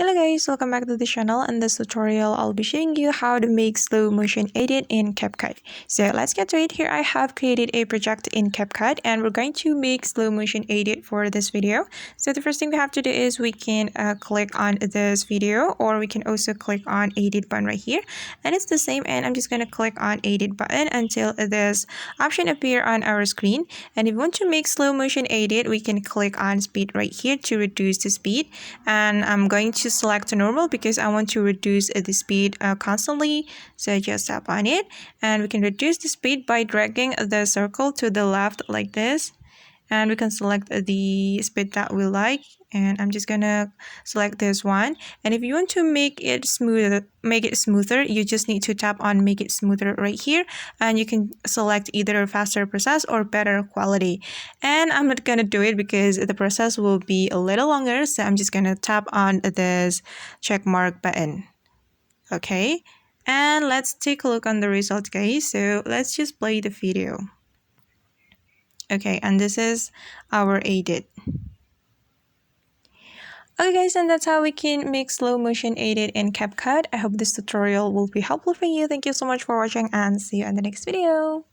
Hello guys, welcome back to the channel. In this tutorial, I'll be showing you how to make slow motion edit in CapCut. So let's get to it. Here I have created a project in CapCut and we're going to make slow motion edit for this video. So the first thing we have to do is we can click on this video, or we can also click on edit button right here. And it's the same, and I'm just going to click on edit button until this option appear on our screen. And if you want to make slow motion edit, we can click on speed right here to reduce the speed. And I'm going to select normal because I want to reduce the speed constantly. So just tap on it and we can reduce the speed by dragging the circle to the left like this. And we can select the speed that we like, and I'm just gonna select this one. And if you want to make it smoother, you just need to tap on make it smoother right here, and you can select either faster process or better quality. And I'm not gonna do it because the process will be a little longer, so I'm just gonna tap on this check mark button. Okay, and let's take a look on the result, guys. So let's just play the video. Okay, and this is our edit. Okay guys, and that's how we can make slow motion edit in CapCut. I hope this tutorial will be helpful for you. Thank you so much for watching and see you in the next video.